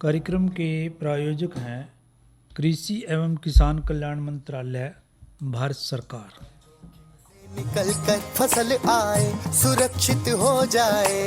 कार्यक्रम के प्रायोजक हैं कृषि एवं किसान कल्याण मंत्रालय, भारत सरकार। निकल कर फसल आए, सुरक्षित हो जाए,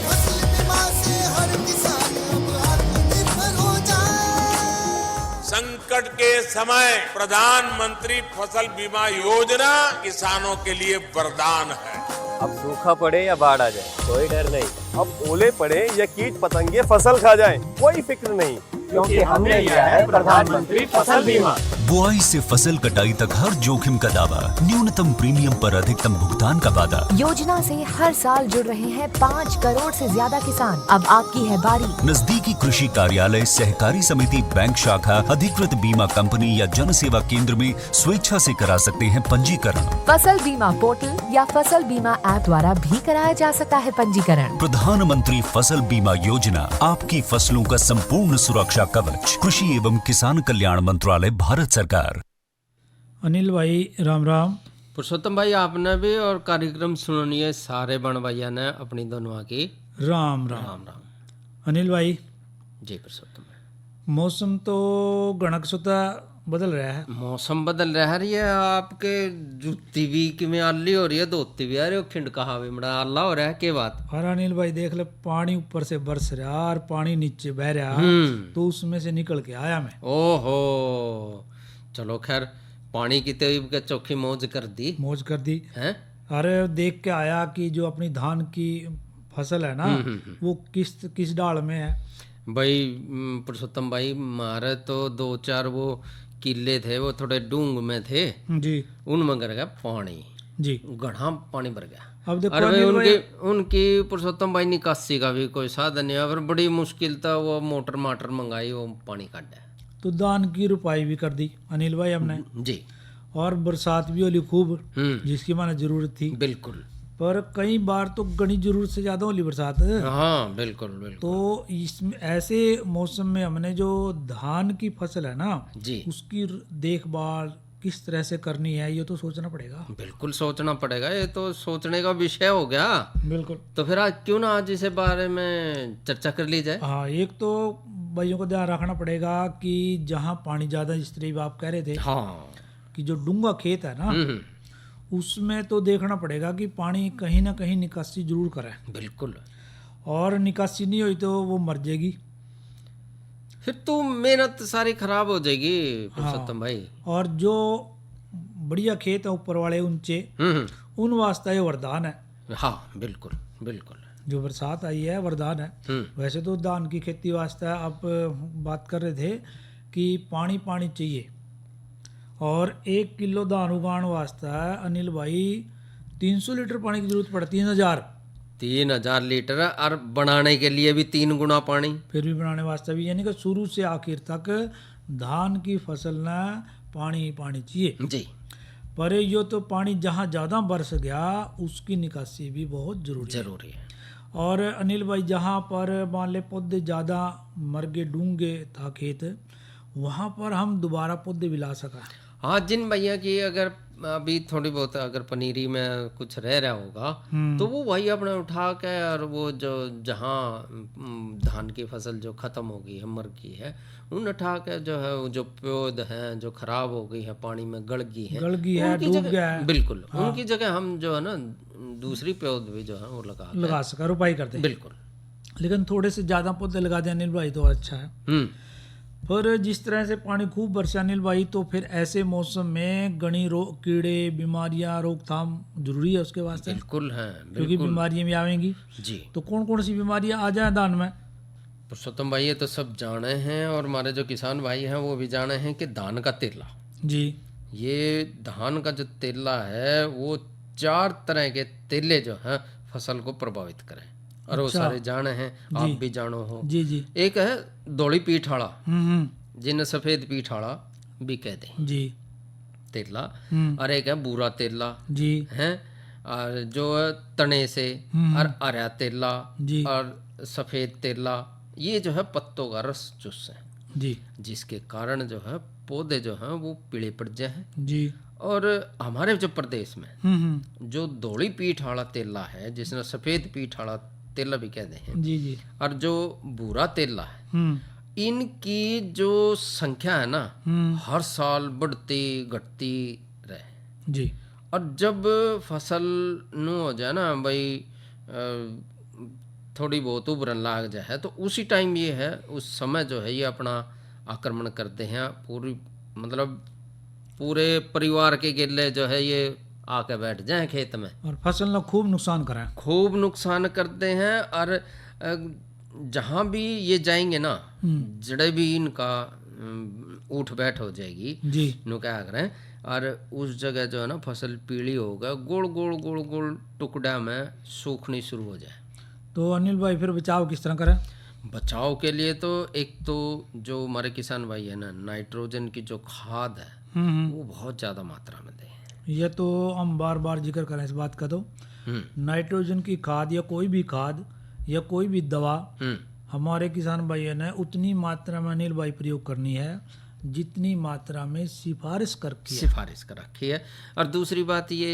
फसल बीमा से हर किसान अब आत्मनिर्भर हो जाए। संकट के समय प्रधानमंत्री फसल बीमा योजना किसानों के लिए वरदान है। अब सूखा पड़े या बाढ़ आ जाए कोई डर नहीं, अब ओले पड़े या कीट पतंगे फसल खा जाए कोई फिक्र नहीं, क्योंकि हमने लिया है प्रधानमंत्री फसल बीमा। बुआई से फसल कटाई तक हर जोखिम का दावा, न्यूनतम प्रीमियम पर अधिकतम भुगतान का वादा। योजना से हर साल जुड़ रहे हैं 5 करोड़ से ज्यादा किसान। अब आपकी है बारी। नजदीकी कृषि कार्यालय, सहकारी समिति, बैंक शाखा, अधिकृत बीमा कंपनी या जन सेवा केंद्र में स्वेच्छा से करा सकते हैं पंजीकरण। फसल बीमा पोर्टल या फसल बीमा ऐप द्वारा भी कराया जा सकता है पंजीकरण। प्रधानमंत्री फसल बीमा योजना, आपकी फसलों का संपूर्ण सुरक्षा कवच। कृषि एवं किसान कल्याण मंत्रालय, भारत सरकार। अनिल भाई राम राम। पुरुषोत्तम भाई आपने भी और कार्यक्रम सुनिए सारे बन भैया ने अपनी दोनों की राम राम। राम राम। अनिल भाई, जी पुरुषोत्तम भाई, मौसम तो गणक सुता बदल रहा है। मौसम बदल रहा है। आपके जूती भी किमें आली हो रही है, धोती भी आ रही हो, खिंड कहा भी बड़ा आला हो रहा है के बात। और अनिल भाई देख ले, पानी ऊपर से बरस रहा और पानी नीचे बह रहा, तो उसमें से निकल के आया मैं। ओहो, चलो खैर, पानी की तो चौखी मौज कर दी। मौज कर दी हैं? अरे देख के आया कि जो अपनी धान की फसल है ना, वो किस डाल में है भाई। पुरुषोत्तम भाई, मारे तो 2-4 वो किले थे, वो थोड़े डूंग में थे जी। उनमें गिर गया पानी जी, गढ़ा पानी भर गया। अब देखो अरे भाई, अनिल उनकी पुरुषोत्तम भाई निकासी का भी कोई साधन नहीं है। और बड़ी मुश्किल था, वो मोटर माटर मंगाई, वो पानी काट है। तो दान की रुपाई भी कर दी अनिल भाई हमने, जी। और बरसात भी होली खूब, जिसकी माने जरूरत थी। बिल्कुल। पर कई बार तो गणी जरूरत से ज्यादा होली बरसात। हाँ बिल्कुल बिल्कुल। तो इसमें ऐसे मौसम में हमने जो धान की फसल है ना जी, उसकी देखभाल किस तरह से करनी है, ये तो सोचना पड़ेगा। बिल्कुल सोचना पड़ेगा, ये तो सोचने का विषय हो गया। बिल्कुल। तो फिर आज क्यों ना आज इस बारे में चर्चा कर ली जाए। हाँ, एक तो भाइयों को ध्यान रखना पड़ेगा कि जहाँ पानी ज्यादा, जिस तरह आप कह रहे थे, हाँ, कि जो डूंगा खेत है ना, उसमें तो देखना पड़ेगा कि पानी कहीं ना कहीं निकासी जरूर करे। बिल्कुल। और निकासी नहीं हुई तो वो मर जाएगी, फिर तो मेहनत सारी खराब हो जाएगी पुरुषोत्तम भाई। और जो बढ़िया खेत है ऊपर वाले ऊंचे, उन वास्ते ये वरदान है। हाँ बिल्कुल बिल्कुल। जो बरसात आई है वरदान है। वैसे तो धान की खेती वास्ते आप बात कर रहे थे कि पानी पानी चाहिए, और 1 किलो धान उगाने वास्ते अनिल भाई 300 लीटर पानी की जरूरत पड़ती है। 3,000 लीटर, और बनाने के लिए भी 3 गुना पानी। फिर भी बनाने वास्ते भी, यानी कि शुरू से आखिर तक धान की फसल ने पानी ही पानी चाहिए जी। पर यो तो पानी जहाँ ज़्यादा बरस गया उसकी निकासी भी बहुत जरूरी है। और अनिल भाई, जहाँ पर मान ले पौधे ज़्यादा मर गए, डूंगे था खेत, वहाँ पर हम दोबारा पौधे भी ला सका। हाँ, जिन भैया की अगर अभी थोड़ी बहुत अगर पनीरी में कुछ रह रहा होगा, तो वो वही अपने उठा के, और वो जो जहाँ धान की फसल जो खत्म हो गई है, मर गई है, उन उठा के जो है वो जो पौध हैं जो खराब हो गई है, पानी में गड़ गई है, डूब गया है। बिल्कुल। हाँ। उनकी जगह हम जो है ना दूसरी पौध भी जो है वो लगा सका, रुपाई करते। बिल्कुल। लेकिन थोड़े से ज्यादा पौधे लगा दें अनिल भाई तो अच्छा है। पर जिस तरह से पानी खूब बरसा अनिल भाई, तो फिर ऐसे मौसम में गणी कीड़े, बीमारियां, रोकथाम जरूरी है उसके वास्ते। बिल्कुल है, क्योंकि बीमारियां भी आवेंगी जी। तो कौन कौन सी बीमारियां आ जाए धान में? पुरुषोत्तम भाई, ये तो सब जाने हैं, और हमारे जो किसान भाई हैं वो भी जाने हैं कि धान का तेला जी, ये धान का जो तेला है वो 4 तरह के तेले जो हैं फसल को प्रभावित करें, और वो सारे जाने हैं, आप भी जानो हो। जी जी। एक है धोली पीठ वाला, जिन्हें सफेद पीठ वाला भी कहते हैं जी, तेला, और एक है बूरा तेला जी है, और जो है तने से, और हरा तेला जी, और सफेद तेला, ये जो है पत्तों का रस चूस है जी, जिसके कारण जो है पौधे जो हैं वो पीले पड़ जाए हैं। जी। और हमारे जो प्रदेश में जो धोली पीठ वाला तेला है, जिसने सफेद पीठ वाला तेला भी कहते हैं, जी जी। और जो भूरा तेला है, इनकी जो संख्या है ना हर साल बढ़ती घटती रहे जी। और जब फसल नु हो जाए ना भाई थोड़ी बहुत उभरन लाग जाए तो उसी टाइम ये है, उस समय जो है ये अपना आक्रमण करते हैं, पूरी मतलब पूरे परिवार के गिले जो है ये आके बैठ जाए खेत में और फसल ना खूब नुकसान कराएं। खूब नुकसान करते हैं। और जहाँ भी ये जाएंगे ना जड़े भी इनका उठ बैठ हो जाएगी जी। नु क्या करें, और उस जगह जो है ना फसल पीली होगा, गोल गोल गोल गोल टुकड़ा में सूखनी शुरू हो जाए। तो अनिल भाई फिर बचाव किस तरह करें? बचाव के लिए तो एक तो जो हमारे किसान भाई है ना, नाइट्रोजन की जो खाद है वो बहुत ज़्यादा मात्रा में दें। ये तो हम बार बार जिक्र करें इस बात का, तो नाइट्रोजन की खाद या कोई भी खाद या कोई भी दवा हमारे किसान भाइयों ने उतनी मात्रा में अनिल भाई प्रयोग करनी है जितनी मात्रा में सिफारिश कर रखी है। और दूसरी बात ये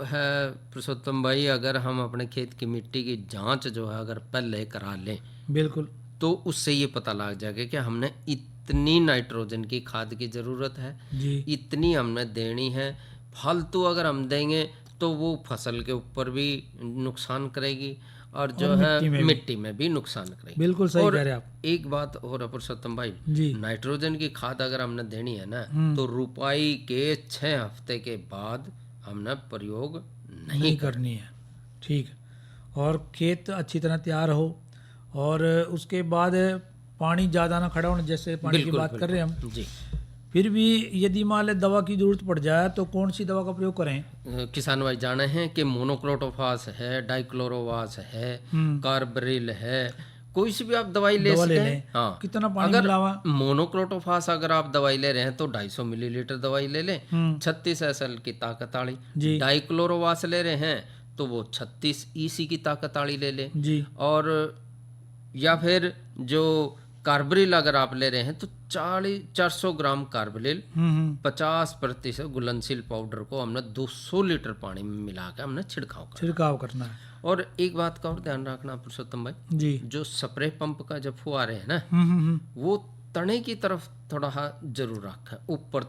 है पुरुषोत्तम भाई, अगर हम अपने खेत की मिट्टी की जांच जो है अगर पहले करा लें बिल्कुल, तो उससे ये पता लग जाएगा कि हमने इतनी नाइट्रोजन की खाद की ज़रूरत है जी। इतनी हमने देनी है। फालतू अगर हम देंगे तो वो फसल के ऊपर भी नुकसान करेगी और जो है मिट्टी में भी नुकसान करेगी। बिल्कुल सही कह रहे हैं आप। एक बात और है पुरुषोत्तम भाई जी। नाइट्रोजन की खाद अगर हमने देनी है ना तो रुपाई के 6 हफ्ते के बाद हमने प्रयोग नहीं करनी है। ठीक। और खेत अच्छी तरह तैयार हो और उसके बाद पानी ज़्यादा ना खड़ा होना, जैसे पानी की बात कर रहे हैं हम जी। फिर भी यदि मान ले दवा की जरूरत पड़ जाए तो कौन सी दवा का प्रयोग करें? किसान भाई जाने हैं कि मोनोक्रोटोफास है, डाइक्लोरोवास है, कार्बरिल है, कोई सी भी आप दवाई ले सकते हैं। हाँ, कितना पानी मिलावा? मोनोक्रोटोफास अगर आप दवाई ले रहे हैं तो 250 मिलीलीटर दवाई ले लें, 36 SL की ताकत वाली। डाइक्लोरोवास ले रहे हैं तो वो 36 EC की ताकत वाली ले लें जी। और या फिर जो कार्बरिल अगर आप ले रहे हैं तो 400 ग्राम कार्बरिल 50% घुलनशील पाउडर को हमने 200 लीटर पानी में मिला के हमने छिड़काव करना है। और एक बात का और ध्यान रखना पुरुषोत्तम भाई जी, जो स्प्रे पंप का जब फुहारे है ना वो तने की तरफ थोड़ा जरूर रखा, ऊपर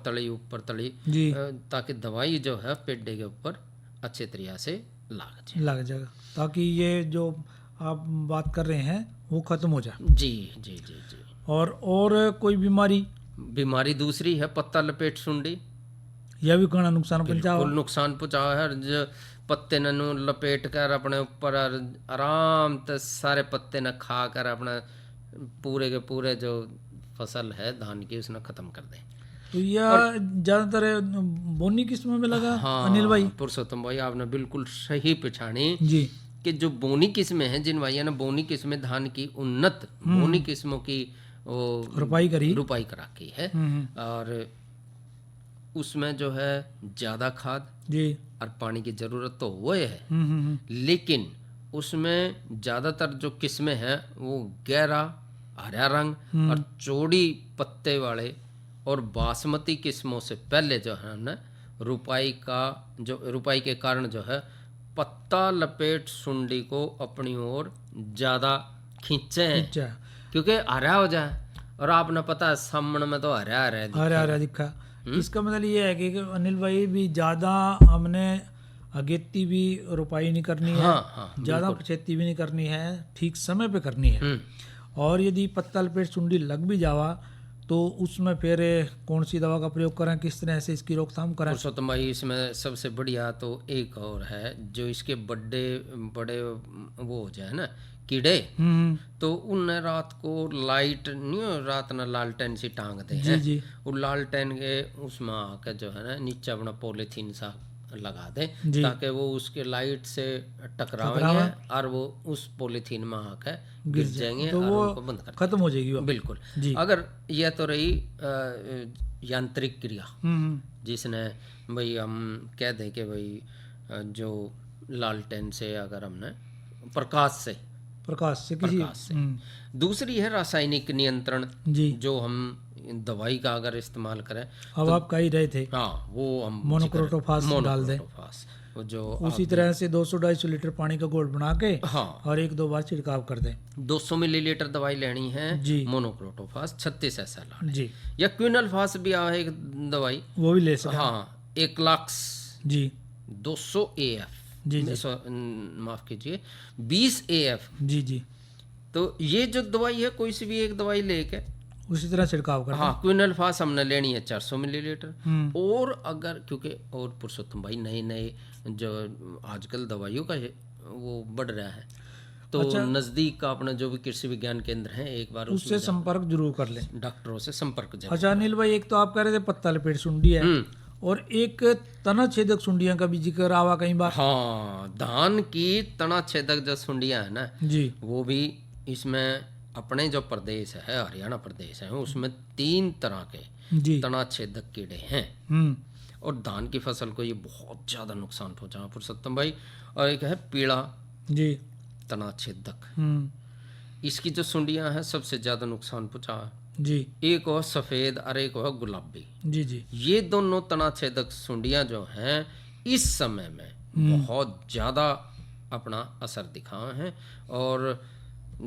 तली जी। ताकि दवाई जो है पेड़े के ऊपर अच्छे तरीके से लग जाएगा ताकि ये जो आप बात कर रहे हैं वो खत्म हो जाए। जी जी जी जी। और कोई बीमारी दूसरी है पत्ता लपेट सुंडी, यह भी कड़ा नुकसान पहुंचाओ। नुकसान पहुंचाओ है। जो पत्ते ननु लपेट कर अपने ऊपर आराम से सारे पत्ते न खा कर अपना पूरे के पूरे जो फसल है धान की उसने खत्म कर दे। तो यह ज्यादातर बोनी किस्मों में लगा। हाँ, अनिल भाई पुरुषोत्तम भाई आपने बिल्कुल सही पहचानी जी कि जो बोनी किस्में हैं, जिन भाइयों ने बोनी किस्में धान की उन्नत बोनी किस्मों की रुपाई करा की है और उसमें जो है ज्यादा खाद जी और पानी की जरूरत तो वो है, लेकिन उसमें ज्यादातर जो किस्में हैं वो गहरा हरा रंग और चौड़ी पत्ते वाले और बासमती किस्मों से पहले जो है हमने रुपाई के कारण जो है पत्ता लपेट सुंडी को अपनी ओर ज्यादा खींचे हैं क्योंकि हरा हो जाए। और आपने पता है सामने में तो हरा दिखा। इसका मतलब ये है कि अनिल भाई भी ज्यादा हमने अगेती भी रुपाई नहीं करनी है, ज्यादा पछेती भी नहीं करनी है, ठीक समय पे करनी है। और यदि पत्ता लपेट सुंडी लग भी जावा तो उसमें फिर कौन सी दवा का प्रयोग करें, किस तरह से इसकी रोकथाम करें? पुरुषोत्तम भाई इसमें सबसे बढ़िया तो एक और है, जो इसके बड़े वो हो जाए ना कीड़े, तो उन्हें रात को लाइट नहीं, रात ना लालटेन सी टांग दे हैं। जी। वो लालटेन के उसमें आकर जो है ना नीचे अपना पॉलीथीन सा लगा दे ताकि वो उसके लाइट से टकराएंगे और वो उस पॉलीथीन में आकर गिर जाएंगे तो और वो उनको बंद कर खत्म हो जाएगी। बिल्कुल। अगर यह तो रही यांत्रिक क्रिया जिसने भाई हम कह दें कि भाई जो लालटेन से अगर हमने प्रकाश से किसी दूसरी है रासायनिक नियंत्रण, जो हम दवाई का अगर इस्तेमाल करें, अब आप कह ही रहे थे हाँ वो हम मोनोक्रोटोफास डाल दें। मोनोक्रोटोफास, वो जो उसी तरह से 200-250 लीटर पानी का घोल बना के हाँ और 1-2 बार छिड़काव कर दें। 200 मिलीलीटर दवाई लेनी है जी। मोनोक्रोटोफास 36 SL जी, या क्विनलफास भी आ है एक दवाई, वो भी ले सकते हैं। हाँ 1 लाख जी 200 AF, जी जी माफ कीजिए 20 AF। जी जी, तो ये जो दवाई है कोई सी भी एक दवाई लेके, उसी तरह छिड़काव कर हाँ क्विनलफास हमने लेनी है 400 मिलीलीटर। हम्म। और अगर क्योंकि और पुरुषोत्तम भाई नए नए जो आजकल दवाइयों का वो बढ़ रहा है, तो नज़दीक का अपना जो भी कृषि विज्ञान केंद्र है एक बार उससे संपर्क जरूर कर लें। डॉक्टरों से संपर्क जरूर। अच्छा अनिल भाई, एक तो आप कह रहे थे पत्ता लपेट सुंडी है और एक तना छेदक सुंडियां का भी जिक्र आवा कई बार। हाँ धान की तना छेदक जो सुंडियां है ना जी वो भी इसमें अपने जो प्रदेश है हरियाणा प्रदेश है उसमें 3 तरह के जी तना छेदक कीड़े हैं। हम्म, और धान की फसल को ये बहुत ज़्यादा नुकसान पहुंचा पुरुषोत्तम भाई। और एक है पीला जी तना छेदक, हम्म, इसकी जो सुंडियां हैं सबसे ज़्यादा नुकसान पहुंचा। जी एक हो सफ़ेद और एक हो गुलाबी। जी जी ये दोनों तना छेदक सुंडियां जो हैं इस समय में बहुत ज़्यादा अपना असर दिखा हैं। और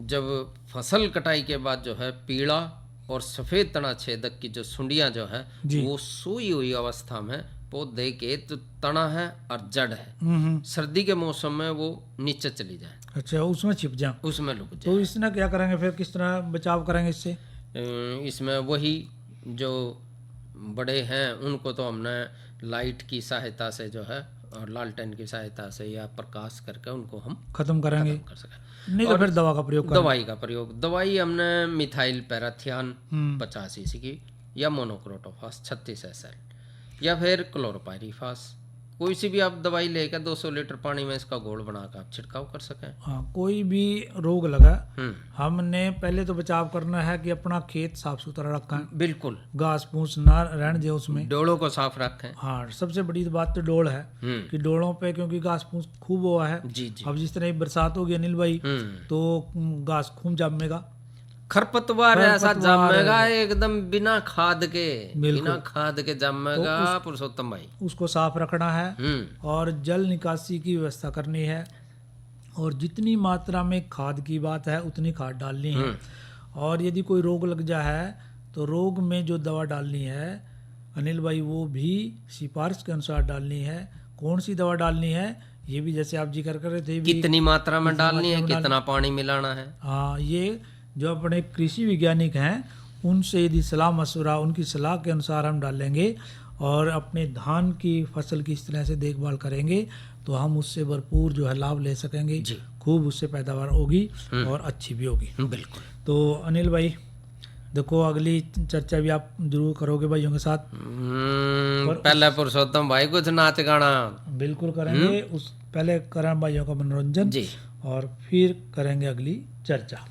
जब फसल कटाई के बाद जो है पीला और सफ़ेद तना छेदक की जो सुंडियां जो है वो सोई हुई अवस्था में पौधे के तो तना है और जड़ है, सर्दी के मौसम में वो नीचे चली जाए, अच्छा उसमें छिप जाए, उसमें लुक जाए। तो इसने क्या करेंगे फिर, किस तरह बचाव करेंगे इससे? इसमें वही जो बड़े हैं उनको तो हमने लाइट की सहायता से जो है और लालटेन की सहायता से या प्रकाश करके उनको हम खत्म करेंगे, कर सकें। नहीं तो फिर दवा का प्रयोग करें। दवाई का प्रयोग, दवाई हमने मिथाइल पैराथियन 50 cc की या मोनोक्रोटोफास 36 SL या फिर क्लोरोपाइरीफास, कोई सी भी आप दवाई लेकर 200 लीटर पानी में इसका घोल बनाकर आप छिड़काव कर सकें। हाँ, कोई भी रोग लगा हमने पहले तो बचाव करना है कि अपना खेत साफ सुथरा रखा है, बिल्कुल घास फूस ना रहने दे उसमें, डोलों को साफ रखें। हाँ सबसे बड़ी बात तो डोल है कि डोलों पे क्योंकि घास फूस खूब हुआ है। जी जी। अब जिस तरह बरसात होगी अनिल भाई तो घास खूब जमेगा, खरपतवार ऐसा जमेगा एकदम बिना खाद के, बिना खाद के जमेगा पुरुषोत्तम भाई। उसको साफ रखना है और जल निकासी की व्यवस्था करनी है और जितनी मात्रा में खाद की बात है उतनी खाद डालनी है। और यदि कोई रोग लग जाए है तो रोग में जो दवा डालनी है अनिल भाई वो भी सिफारिश के अनुसार डालनी है। कौन सी दवा डालनी है ये भी जैसे आप जिक्र कर रहे थे, कितनी मात्रा में डालनी है, कितना पानी मिलाना है। हाँ, ये जो अपने कृषि वैज्ञानिक हैं उनसे यदि सलाह मशवरा उनकी सलाह के अनुसार हम डालेंगे और अपने धान की फसल की इस तरह से देखभाल करेंगे तो हम उससे भरपूर जो है लाभ ले सकेंगे, खूब उससे पैदावार होगी और अच्छी भी होगी। बिल्कुल। तो अनिल भाई देखो अगली चर्चा भी आप जरूर करोगे भाइयों के साथ। पहले पुरुषोत्तम भाई कुछ नाच गाना बिल्कुल करेंगे, उस पहले करें भाइयों का मनोरंजन जी और फिर करेंगे अगली चर्चा।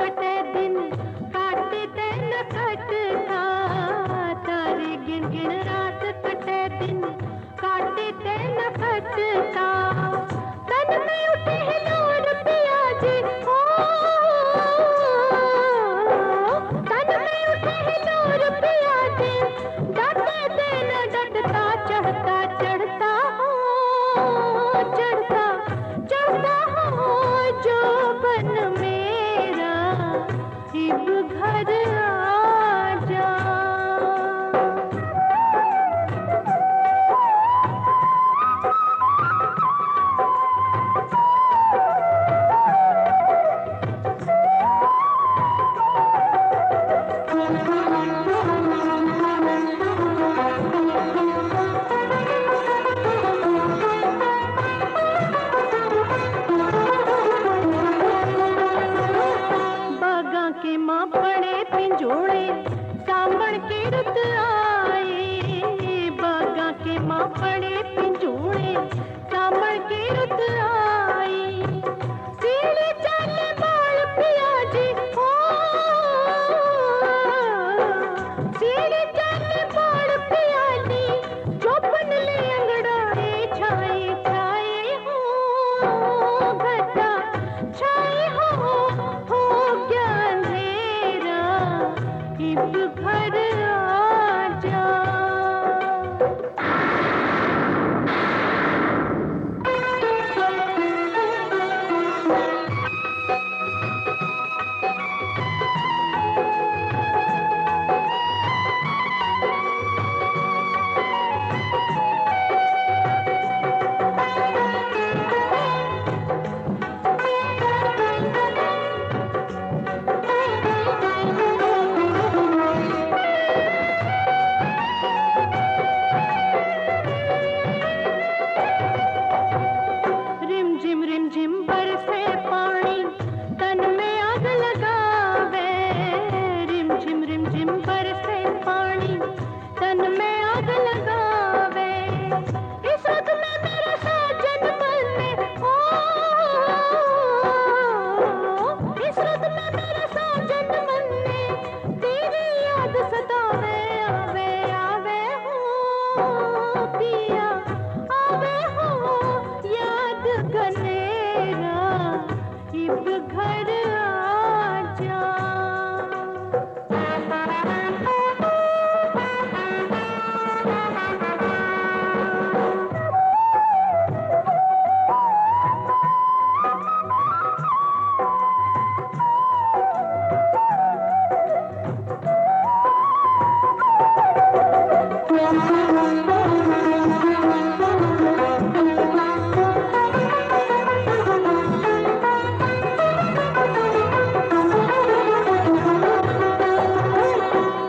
कटे दिन काटे दिन कटता तारे गिन गिन रात कटे दिन काटे दिन कटता तन में उठे हिलोर पिया जी हो तन में उठे हिलोर पिया जी डटे दिन डटता चढ़ता चढ़ता हो चढ़ता चढ़ता हो जो बन मेरा इब घर आ जा बागा के माँ पड़े पिंजोड़े सामण के रुत आए बागा के माँ पड़े पिंजोड़े सामण के रुत आई सीढ़ी चले बाल पिया जी हो सीढ़ी चले बाल पिया जी चौपन ले अंगड़ाए छाए छाए हो घटा छाए हो क्या अंधेरा इब घर आ जा रिम झिम बरसे पानी तन में आग लगावे रिम झिम बरसे पानी तन में आग लगावे इस वक्त में मेरा साजन बने हो इस वक्त में मेरा साजन बने तेरी याद सतावे आवे आवे हो पिया आवे हो याद गनेरा इब घर आ जा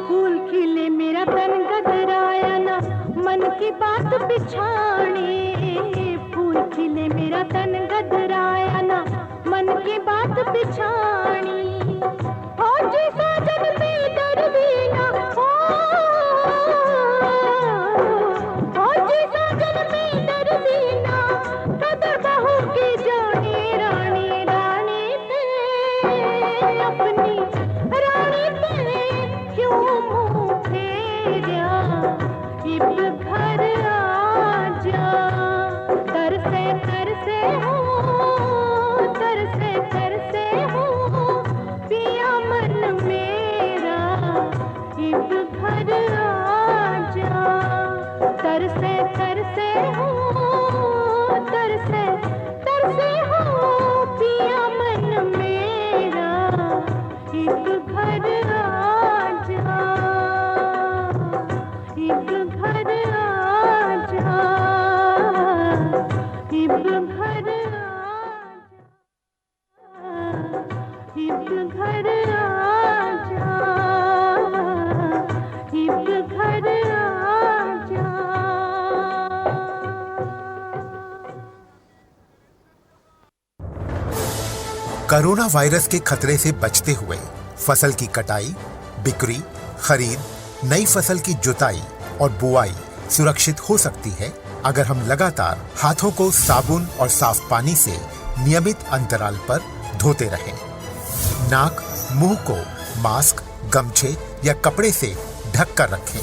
फूल खिले मेरा तन गदराया ना मन की बात बिछानी फूल खिले मेरा तन गदराया ना मन की बात बिछानी हो जी साजन में दर्दी ना हो जी साजन में दर्दी ना कदर बहू की जानी रानी रानी पे अपनी रानी पे क्यों मुँह फेरा इब घर आ जा तरसे तरसे हो पिया मन मेरा इब घर आ जा तरसे तरसे हो पिया मन मेरा इब घर आ जा इब घर आ जा इब घर इब घर आ जा इब घर आ जा कोरोना वायरस के खतरे से बचते हुए फसल की कटाई, बिक्री, खरीद, नई फसल की जुताई और बुआई सुरक्षित हो सकती है अगर हम लगातार हाथों को साबुन और साफ पानी से नियमित अंतराल पर धोते रहें। नाक, मुंह को मास्क, गमछे या कपड़े से ढक कर रखें।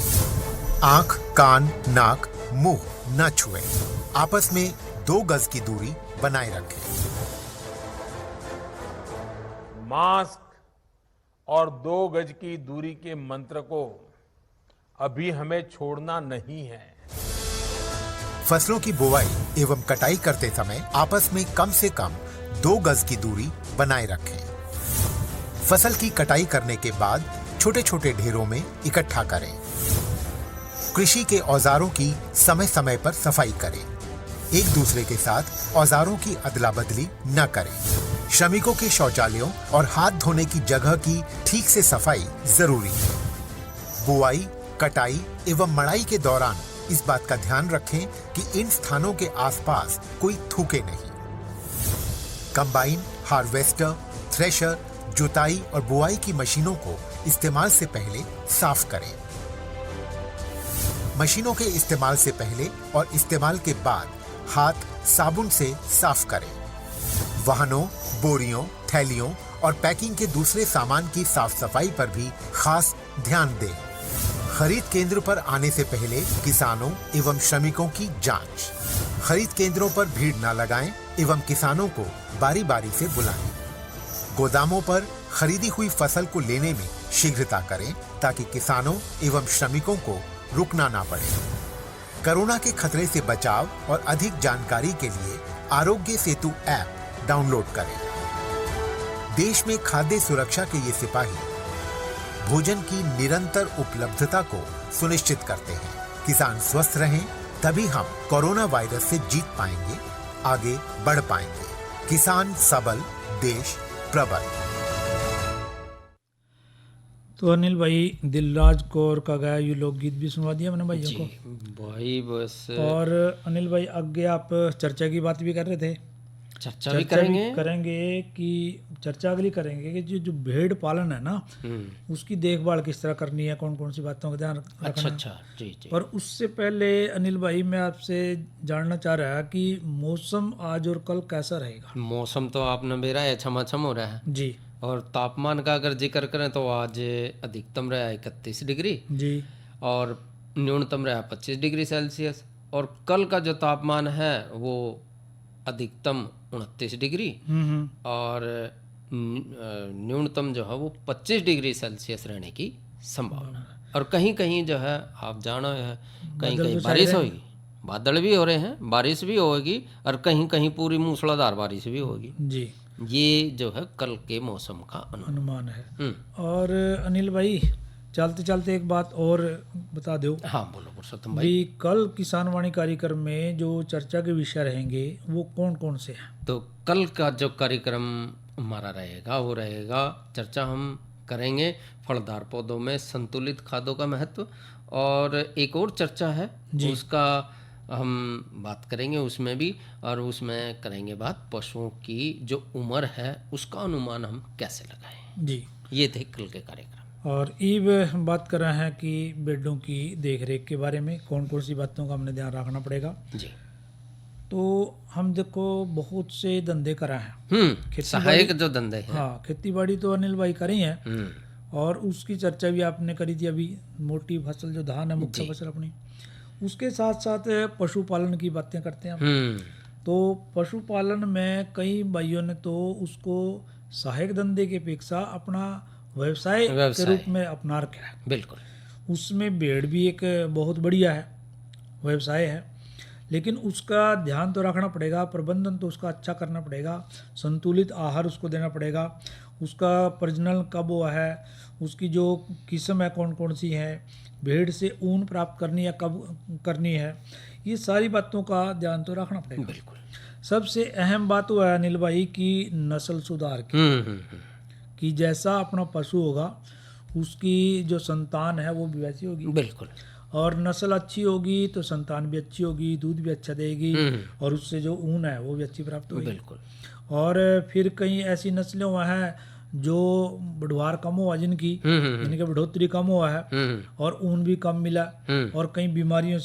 आंख, कान, नाक, मुंह न छुएं। आपस में 2 गज की दूरी बनाए रखें। मास्क और 2 गज की दूरी के मंत्र को अभी हमें छोड़ना नहीं है। फसलों की बुवाई एवं कटाई करते समय आपस में कम से कम 2 गज की दूरी बनाए रखें। फसल की कटाई करने के बाद छोटे छोटे ढेरों में इकट्ठा करें। कृषि के औजारों की समय समय पर सफाई करें। एक दूसरे के साथ औजारों की अदला बदली न करें। श्रमिकों के शौचालयों और हाथ धोने की जगह की ठीक से सफाई जरूरी है। बुआई, कटाई एवं मड़ाई के दौरान इस बात का ध्यान रखें कि इन स्थानों के आसपास कोई थूके नहीं। कंबाइन, हार्वेस्टर, थ्रेशर, जुताई और बुआई की मशीनों को इस्तेमाल से पहले साफ करें। मशीनों के इस्तेमाल से पहले और इस्तेमाल के बाद हाथ साबुन से साफ करें। वाहनों, बोरियों, थैलियों और पैकिंग के दूसरे सामान की साफ सफाई पर भी खास ध्यान दें। खरीद केंद्र पर आने से पहले किसानों एवं श्रमिकों की जांच। खरीद केंद्रों पर भीड़ न लगाएं एवं किसानों को बारी बारी से बुलाएं। गोदामों पर खरीदी हुई फसल को लेने में शीघ्रता करें ताकि किसानों एवं श्रमिकों को रुकना ना पड़े। कोरोना के खतरे से बचाव और अधिक जानकारी के लिए आरोग्य सेतु ऐप डाउनलोड करें। देश में खाद्य सुरक्षा के ये सिपाही भोजन की निरंतर उपलब्धता को सुनिश्चित करते हैं। किसान स्वस्थ रहें तभी हम कोरोना वायरस से जीत पाएंगे, आगे बढ़ पाएंगे। किसान सबल, देश प्रबल। तो अनिल भाई, दिलराज कौर का गाया ये लोकगीत भी सुनवा दिया मैंने भाइयों को। भाई बस। और अनिल भाई, आगे आप चर्चा की बात भी कर रहे थे। चर्चा भी करेंगे कि चर्चा अगली करेंगे कि जो भेड़ पालन है ना, उसकी देखभाल किस तरह करनी है, कौन कौन सी बातों का ध्यान रखना। अच्छा जी। पर उससे पहले अनिल भाई, मैं आपसे जानना चाह रहा कि मौसम आज और कल कैसा रहेगा। मौसम तो आपने मेरा छमाछम हो रहा है जी। और तापमान का अगर जिक्र करें तो आज अधिकतम रहा 31 डिग्री जी, और न्यूनतम रहा 25 डिग्री सेल्सियस। और कल का जो तापमान है वो अधिकतम 29 डिग्री और न्यूनतम जो है वो 25 डिग्री सेल्सियस रहने की संभावना है। और कहीं कहीं जो है आप जानो है, कहीं कहीं बारिश होगी, बादल भी हो रहे हैं, बारिश भी होगी और कहीं कहीं पूरी मूसलाधार बारिश भी होगी जी। ये जो है कल के मौसम का अनुमान है। और अनिल भाई, चलते चलते एक बात और बता दो। हाँ बोलो पुरुषोत्तम भाई। कल किसान वाणी कार्यक्रम में जो चर्चा के विषय रहेंगे वो कौन कौन से हैं? तो कल का जो कार्यक्रम हमारा रहेगा वो रहेगा, चर्चा हम करेंगे फलदार पौधों में संतुलित खादों का महत्व। और एक और चर्चा है उसका हम बात करेंगे उसमें भी, और उसमें करेंगे बात पशुओं की जो उम्र है उसका अनुमान हम कैसे लगाएं जी। ये थे कल के कार्यक्रम। और ईब बात कर रहे हैं कि बेडों की देखरेख के बारे में कौन कौन सी बातों का हमने ध्यान रखना पड़ेगा जी। तो हम देखो बहुत से धंधे करा हैं, सहायक जो धंधे हैं। हाँ, खेती बाड़ी तो अनिल भाई करी है और उसकी चर्चा भी आपने करी थी अभी। मोटी फसल जो धान है, मुख्य फसल अपनी, उसके साथ साथ पशुपालन की बातें करते हैं हम। तो पशुपालन में कई भाइयों ने तो उसको सहायक धंधे के अपेक्षा अपना व्यवसाय के रूप में अपना रखा है। बिल्कुल। उसमें भेड़ भी एक बहुत बढ़िया है, व्यवसाय है, लेकिन उसका ध्यान तो रखना पड़ेगा, प्रबंधन तो उसका अच्छा करना पड़ेगा, संतुलित आहार उसको देना पड़ेगा, उसका प्रजनन कब हुआ है, उसकी जो किस्म है कौन कौन सी है, भेड़ से ऊन प्राप्त करनी है कब करनी है, ये सारी बातों का ध्यान तो रखना पड़ेगा। बिल्कुल। सबसे अहम बात वो है अनिल भाई की नस्ल सुधार की, कि जैसा अपना पशु होगा उसकी जो संतान है वो भी वैसी होगी। बिल्कुल। और नस्ल अच्छी होगी तो संतान भी अच्छी होगी, दूध भी अच्छा देगी और उससे जो ऊन है वो भी अच्छी प्राप्त होगी। बिल्कुल। और फिर कई ऐसी नस्लें हुआ है जो बढ़वार कम हुआ, जिनकी यानी कि बढ़ोतरी कम हुआ है और ऊन भी कम मिला और कई बीमारियों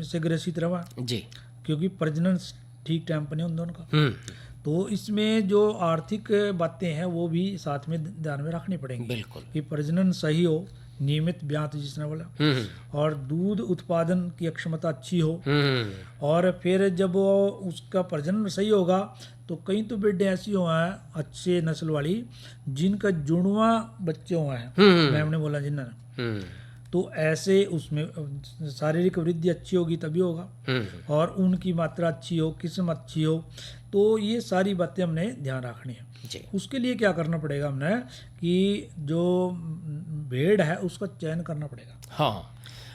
से ग्रसित रहा जी, क्योंकि प्रजनन ठीक टाइम पर नहीं होता उनका। तो इसमें जो आर्थिक बातें हैं वो भी साथ में ध्यान में रखनी पड़ेंगी। बिल्कुल। कि प्रजनन सही हो, नियमित ब्यात जिसने बोला, और दूध उत्पादन की क्षमता अच्छी हो, और फिर जब वो उसका प्रजनन सही होगा तो कई तो बेटे ऐसी हुआ है अच्छे नस्ल वाली जिनका जुड़वा बच्चे हुए हैं, मैम ने बोला जिन्होंने, तो ऐसे उसमें शारीरिक वृद्धि अच्छी होगी तभी होगा, और उनकी मात्रा अच्छी हो, किस्म अच्छी हो, तो ये सारी बातें हमने ध्यान रखनी है जी। उसके लिए क्या करना पड़ेगा हमने कि जो भेड़ है उसका चयन करना पड़ेगा। हाँ,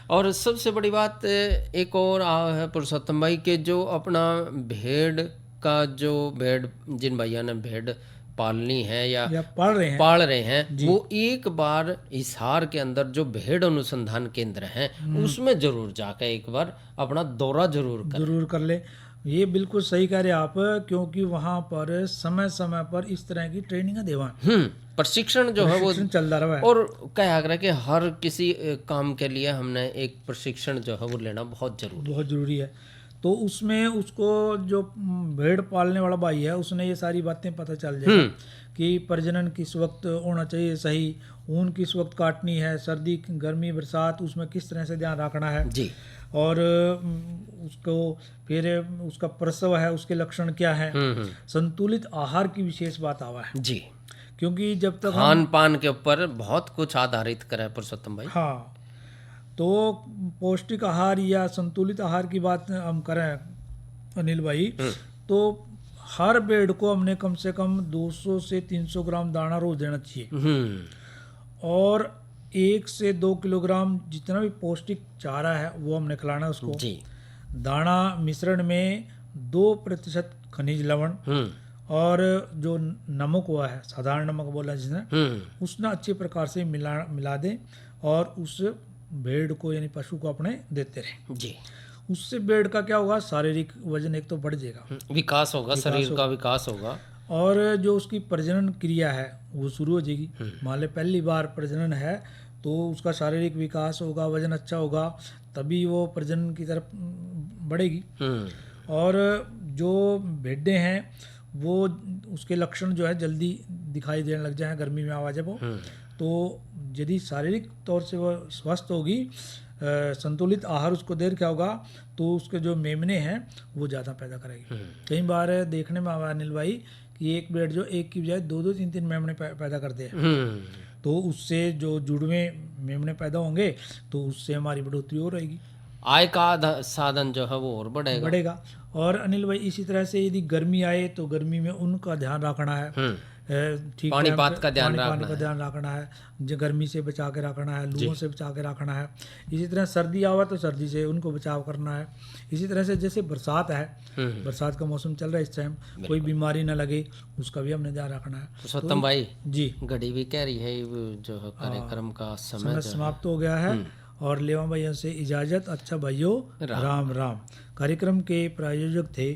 और सबसे बड़ी बात एक और है पुरुषोत्तम भाई के जो अपना भेड़ का जो भेड़ जिन भैया ने भेड़ पालनी है या पाल रहे हैं वो एक बार हिसार के अंदर जो भेड़ अनुसंधान केंद्र है उसमें जरूर जाकर एक बार अपना दौरा जरूर कर ले। ये बिल्कुल सही कह रहे हैं आप, क्योंकि वहाँ पर समय समय पर इस तरह की ट्रेनिंग देवा प्रशिक्षण जो है वो चलता रहा है, और क्या आग्रह कि हर किसी काम के लिए हमने एक प्रशिक्षण जो है वो लेना बहुत जरूरी है। तो उसमें उसको जो भेड़ पालने वाला भाई है उसने ये सारी बातें पता चल जाए कि प्रजनन किस वक्त होना चाहिए सही, ऊन किस वक्त काटनी है, सर्दी गर्मी बरसात उसमें किस तरह से ध्यान रखना है जी, और उसको फिर उसका प्रसव है उसके लक्षण क्या है, संतुलित आहार की विशेष बात आवा है जी, क्योंकि जब तक खान पान के ऊपर बहुत कुछ आधारित करे पुरुषोत्तम भाई। हाँ, तो पौष्टिक आहार या संतुलित आहार की बात हम करें अनिल भाई, तो हर भेड़ को हमने कम से कम 200 से 300 ग्राम दाना रोज देना चाहिए, और 1 से 2 किलोग्राम जितना भी पौष्टिक चारा है वो हमने खिलाना है उसको जी। दाना मिश्रण में 2% खनिज लवण और जो नमक हुआ है साधारण नमक बोला जिसने उसने अच्छे प्रकार से मिला दें और उस भेड़ को यानी पशु को अपने देते रहे जी। उससे भेड़ का क्या होगा, शारीरिक वजन एक तो बढ़ जाएगा, विकास होगा, शरीर का विकास होगा, और जो उसकी प्रजनन क्रिया है वो शुरू हो जाएगी। मान ले पहली बार प्रजनन है तो उसका शारीरिक विकास होगा, वजन अच्छा होगा, तभी वो प्रजनन की तरफ बढ़ेगी। और जो भेड़ें हैं वो उसके लक्षण जो है जल्दी दिखाई देने लग जाए गर्मी में आवाज है वो, तो यदि शारीरिक तौर से वो स्वस्थ होगी, संतुलित आहार उसको देर क्या होगा तो उसके जो मेमने हैं वो ज़्यादा पैदा करेगी। कई बार देखने में आवा अनिल भाई कि एक भेड़ जो एक की बजाय 2-2, 3-3 मेमने पैदा करते हैं, तो उससे जो जुड़वे मेमने पैदा होंगे तो उससे हमारी बढ़ोतरी हो रहेगी, आय का साधन जो है वो और बढ़ेगा। और अनिल भाई इसी तरह से यदि गर्मी आए तो गर्मी में उनका ध्यान रखना है, ठीक पानीपात का ध्यान रखना है, जो गर्मी से बचा के रखना है, लूहों से बचा के रखना है। इसी तरह सर्दी आवा तो सर्दी से उनको बचाव करना है। इसी तरह से जैसे बरसात है, बरसात का मौसम चल रहा है इस टाइम, कोई बीमारी ना लगे उसका भी हमने ध्यान रखना है। पुरुषोत्तम भाई जी, घड़ी भी कह रही है जो कार्यक्रम का समय समाप्त हो गया है और लेवा भाइयों से इजाजत। अच्छा भाइयों, राम राम। कार्यक्रम के प्रायोजक थे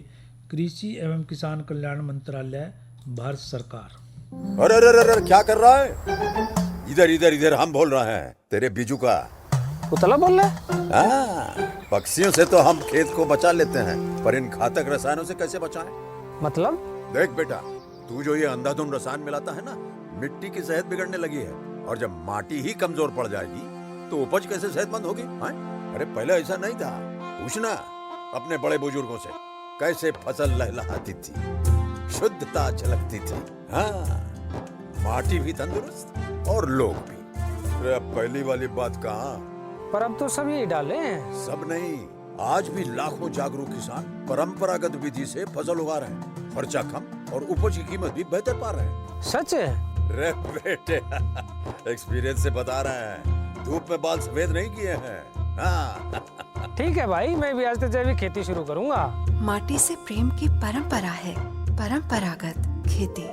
कृषि एवं किसान कल्याण मंत्रालय, भारत सरकार। अरे अरे अरे क्या कर रहा है? इधर इधर इधर हम बोल रहे हैं तेरे बीजू का पुतला बोल रहा है। पक्षियों से तो हम खेत को बचा लेते हैं, पर इन घातक रसायनों से कैसे बचाएं? मतलब? देख बेटा, तू जो ये अंधाधुंध रसायन मिलाता है ना, मिट्टी की सेहत बिगड़ने लगी है, और जब माटी ही कमजोर पड़ जाएगी तो उपज कैसे सेहतमंद होगी? अरे पहले ऐसा नहीं था, पूछना अपने बड़े बुजुर्गों से, कैसे फसल लहलहाती थी, शुद्धता झलकती थी। हाँ, माटी भी तंदुरुस्त और लोग भी। अरे पहली वाली बात कहाँ? पर अब तो सब यही डाले हैं। सब नहीं, आज भी लाखों जागरूक किसान परंपरागत विधि से फसल उगा रहे हैं, खर्चा कम और उपज की कीमत भी बेहतर पा रहे हैं। सच है? रे बेटे, एक्सपीरियंस से बता रहे हैं, धूप में बाल सफेद नहीं किए हैं। हाँ। ठीक है भाई, मैं भी आज से जैविक खेती शुरू करूंगा। माटी से प्रेम की परंपरा है, परंपरागत खेती।